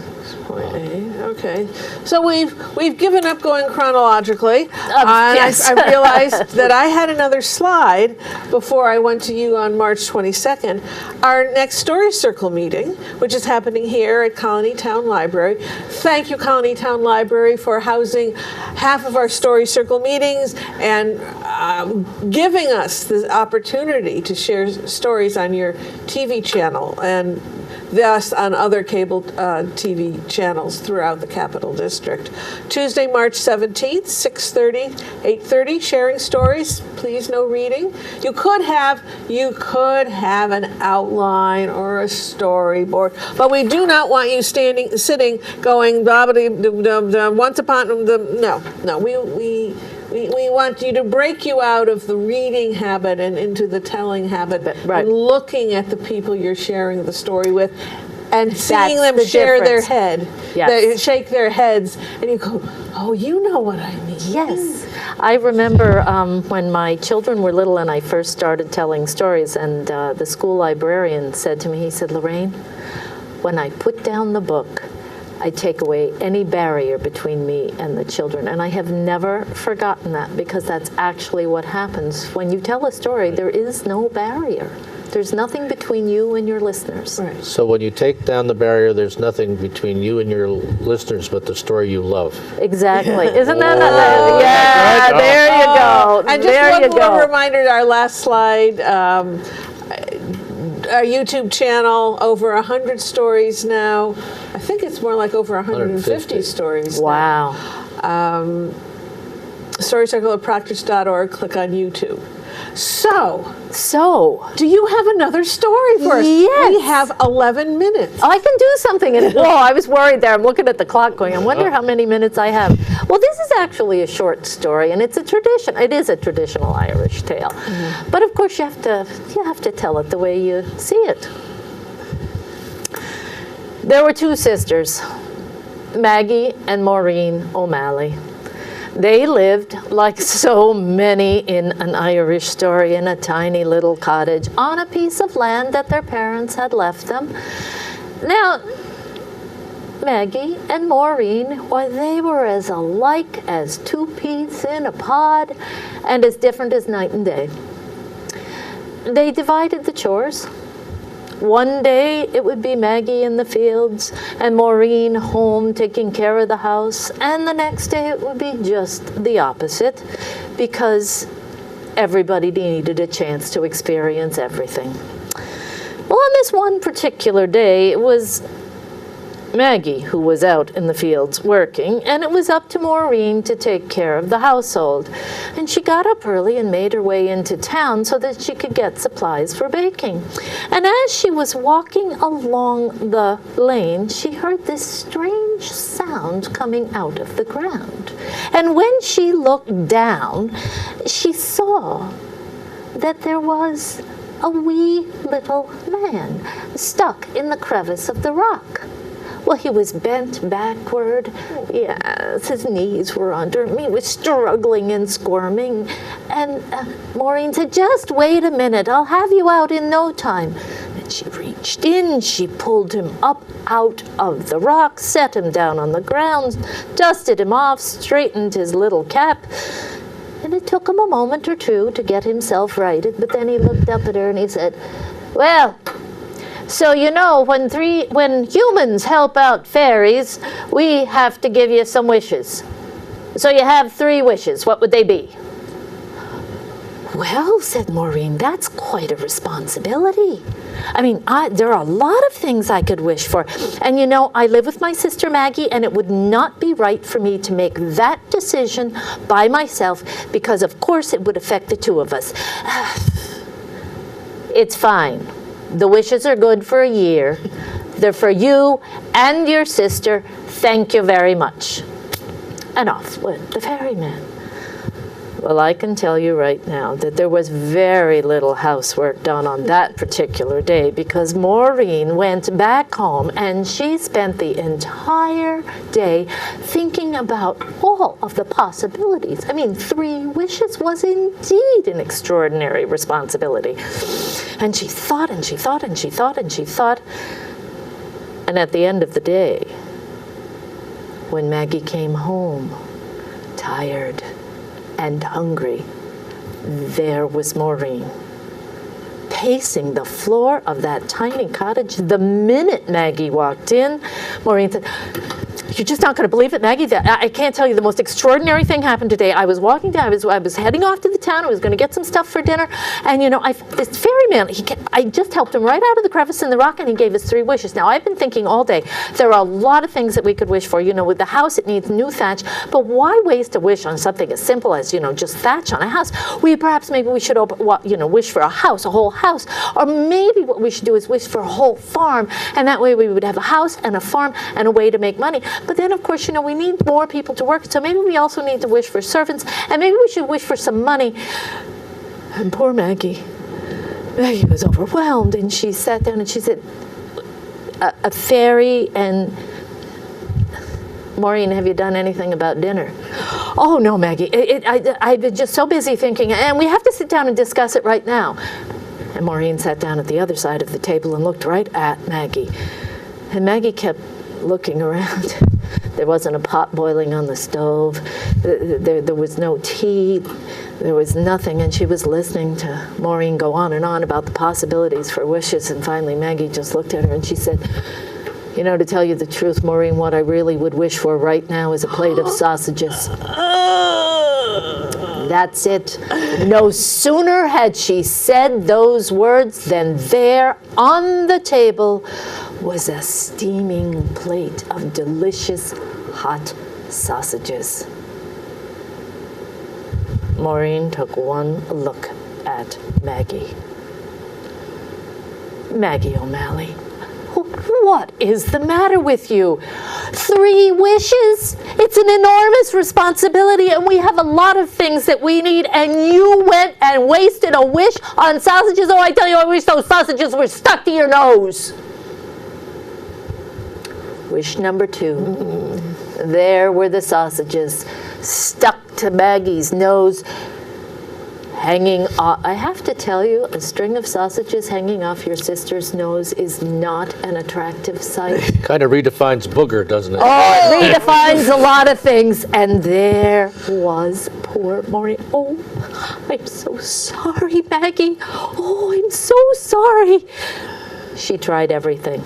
Okay, so we've given up going chronologically. Yes. I realized that I had another slide before I went to you on March 22nd. Our next Story Circle meeting, which is happening here at Colonie Town Library. Thank you, Colonie Town Library, for housing half of our Story Circle meetings and giving us the opportunity to share stories on your TV channel and thus on other cable TV channels throughout the Capital District. Tuesday, March 17th, 6:30, 8:30, sharing stories. Please, no reading. You could have an outline or a storyboard, but we do not want you sitting, going, blah, blah, blah, blah, once upon, no. We want you to break you out of the reading habit and into the telling habit, and looking at the people you're sharing the story with, and seeing them share their head, shake their heads, and you go, oh, you know what I mean. Yes. I remember when my children were little and I first started telling stories, and the school librarian said to me, he said, Lorraine, when I put down the book, I take away any barrier between me and the children. And I have never forgotten that, because that's actually what happens. When you tell a story, there is no barrier. There's nothing between you and your listeners. Right. So when you take down the barrier, there's nothing between you and your listeners but the story you love. Exactly. Isn't that nice? Yeah, there you go. And just one more reminder, our last slide, YouTube channel, over 100 stories now. I think it's more like over 150 150. stories now. Wow. Storycircleofpractice.org, click on YouTube. So, Do you have another story for us? Yes. We have 11 minutes. I can do something in it. Whoa, I was worried there. I'm looking at the clock going, I wonder how many minutes I have. Well, this is actually a short story, and it's a tradition. It is a traditional Irish tale. But of course, you have to tell it the way you see it. There were two sisters, Maggie and Maureen O'Malley. They lived, like so many in an Irish story, in a tiny little cottage on a piece of land that their parents had left them. Now, Maggie and Maureen, why, they were as alike as two peas in a pod and as different as night and day. They divided the chores. One day it would be Maggie in the fields and Maureen home taking care of the house, and the next day it would be just the opposite, because everybody needed a chance to experience everything. Well, on this one particular day, it was Maggie who was out in the fields working, and it was up to Maureen to take care of the household. And she got up early and made her way into town so that she could get supplies for baking. And as she was walking along the lane, she heard this strange sound coming out of the ground. And when she looked down, she saw that there was a wee little man stuck in the crevice of the rock. Well, he was bent backward. Yes, his knees were under him. He was struggling and squirming. And Maureen said, "Just wait a minute. I'll have you out in no time." And she reached in. She pulled him up out of the rock, set him down on the ground, dusted him off, straightened his little cap. And it took him a moment or two to get himself righted. But then he looked up at her and he said, "Well, so you know, when humans help out fairies, we have to give you some wishes. So you have 3 wishes. What would they be?" "Well," said Maureen, "that's quite a responsibility. I mean, there are a lot of things I could wish for. And you know, I live with my sister Maggie, and it would not be right for me to make that decision by myself, because of course it would affect the 2 of us." "It's fine. The wishes are good for a year. They're for you and your sister. Thank you very much." And off went the ferryman. Well, I can tell you right now that there was very little housework done on that particular day, because Maureen went back home and she spent the entire day thinking about all of the possibilities. I mean, 3 wishes was indeed an extraordinary responsibility. And she thought and she thought and she thought and she thought. And at the end of the day, when Maggie came home, tired and hungry, there was Maureen, pacing the floor of that tiny cottage. The minute Maggie walked in, Maureen said, "You're just not going to believe it, Maggie. I can't tell you, the most extraordinary thing happened today. I was walking down, I was heading off to the town. I was going to get some stuff for dinner. And you know, this ferryman, I just helped him right out of the crevice in the rock, and he gave us 3 wishes. Now, I've been thinking all day, there are a lot of things that we could wish for. You know, with the house, it needs new thatch. But why waste a wish on something as simple as, you know, just thatch on a house? Maybe we should, wish for a house, a whole house. Or maybe what we should do is wish for a whole farm. And that way we would have a house and a farm and a way to make money. But then, of course, you know, we need more people to work. So maybe we also need to wish for servants. And maybe we should wish for some money." And poor Maggie was overwhelmed. And she sat down and she said, a fairy and... "Maureen, have you done anything about dinner?" "Oh, no, Maggie. I've been just so busy thinking, and we have to sit down and discuss it right now." And Maureen sat down at the other side of the table and looked right at Maggie. And Maggie kept looking around. There wasn't a pot boiling on the stove. There was no tea. There was nothing. And she was listening to Maureen go on and on about the possibilities for wishes. And finally, Maggie just looked at her and she said, "You know, to tell you the truth, Maureen, what I really would wish for right now is a plate of sausages." That's it. No sooner had she said those words than there on the table was a steaming plate of delicious hot sausages. Maureen took one look at Maggie. Maggie O'Malley, what is the matter with you? 3 wishes? It's an enormous responsibility, and we have a lot of things that we need, and you went and wasted a wish on sausages? Oh, I tell you, I wish those sausages were stuck to your nose. Wish number 2. There were the sausages stuck to Maggie's nose, hanging off. I have to tell you, a string of sausages hanging off your sister's nose is not an attractive sight. Kind of redefines booger, doesn't it? Oh, it redefines a lot of things. And there was poor Maureen. Oh, I'm so sorry, Maggie. Oh, I'm so sorry. She tried everything.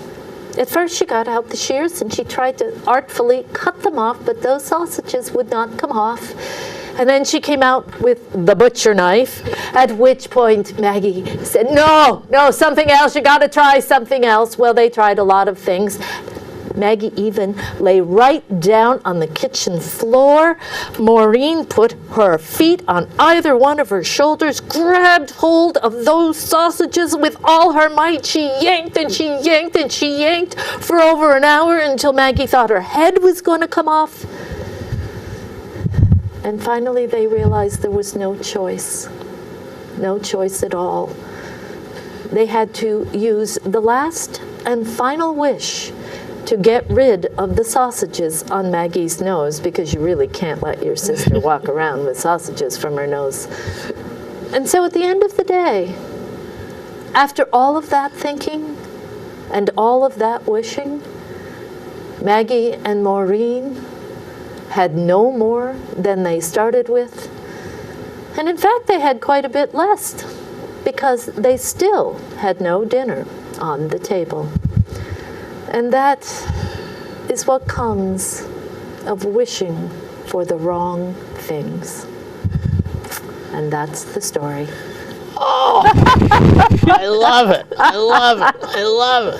At first, she got out the shears and she tried to artfully cut them off, but those sausages would not come off. And then she came out with the butcher knife, at which point Maggie said, no, something else. You got to try something else. Well, they tried a lot of things. Maggie even lay right down on the kitchen floor. Maureen put her feet on either one of her shoulders, grabbed hold of those sausages with all her might. She yanked and she yanked and she yanked for over an hour until Maggie thought her head was going to come off. And finally they realized there was no choice at all. They had to use the last and final wish to get rid of the sausages on Maggie's nose, because you really can't let your sister walk around with sausages from her nose. And so at the end of the day, after all of that thinking and all of that wishing, Maggie and Maureen had no more than they started with. And in fact, they had quite a bit less, because they still had no dinner on the table. And that is what comes of wishing for the wrong things. And that's the story. Oh, I love it. I love it. I love it.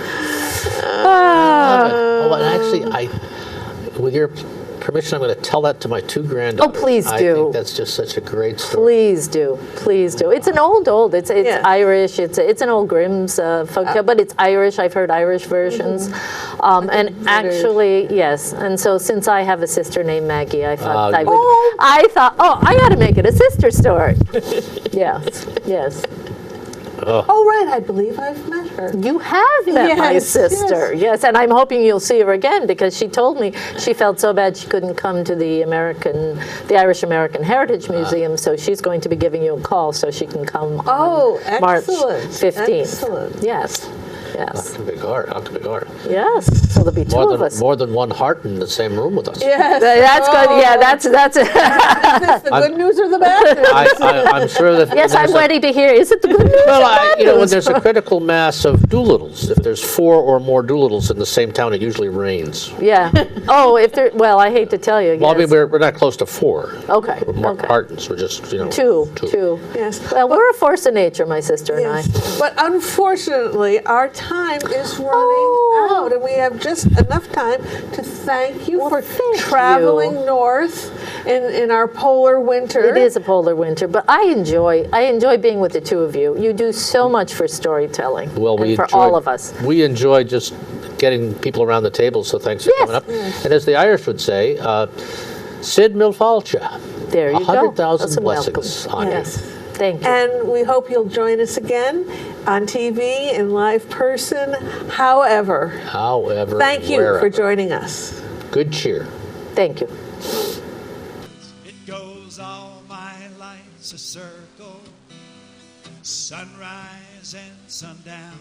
I love it. Oh, and actually, with your permission, I'm going to tell that to my 2 granddaughters. Oh, please do. I think that's just such a great story. Please do. It's an old. It's Yeah. Irish. It's an old Grimm's folktale, but it's Irish. I've heard Irish versions. And actually, yes. And so since I have a sister named Maggie, I thought I got to make it a sister story. Yes. Oh, right, I believe I've met her. You have met my Yes, sister, yes, and I'm hoping you'll see her again, because she told me she felt so bad she couldn't come to the Irish American Heritage Museum, so she's going to be giving you a call so she can come on March 15th. Excellent. Yes. That's a big heart. That's a big heart. Yes. So there'll be 2 of us. More than one heart in the same room with us. Yes. That's good. Yeah, that's it. Is this the good news or the bad news? I'm sure that. Yes, I'm ready to hear. Is it the good news? Well, when there's a critical mass of Doolittles, if there's 4 or more Doolittles in the same town, it usually rains. Yeah. Oh, well, I hate to tell you. Well, Yes. I mean, we're not close to 4. Okay. Hartons, we're just, 2. Yes. Well, we're a force of nature, my sister and I. Yes. But unfortunately, our time is running out, and we have just enough time to thank you for traveling north in our polar winter. It is a polar winter, but I enjoy being with the 2 of you. You do so much for storytelling, Well, and for all of us. We enjoy just getting people around the table, so thanks for coming up. And as the Irish would say, Sid Milfalcha. There you go. 100,000 That's a blessings on you. Yes. Thank you. And we hope you'll join us again on TV, in live person, however. Thank you wherever. for joining us. Good cheer. Thank you. It goes all my life's a circle, sunrise and sundown.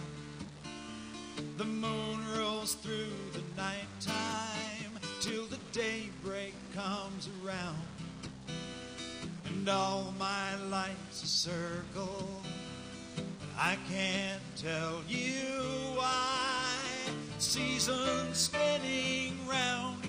The moon rolls through the nighttime till the daybreak comes around. And all my life's a circle, but I can't tell you why. Seasons spinning round,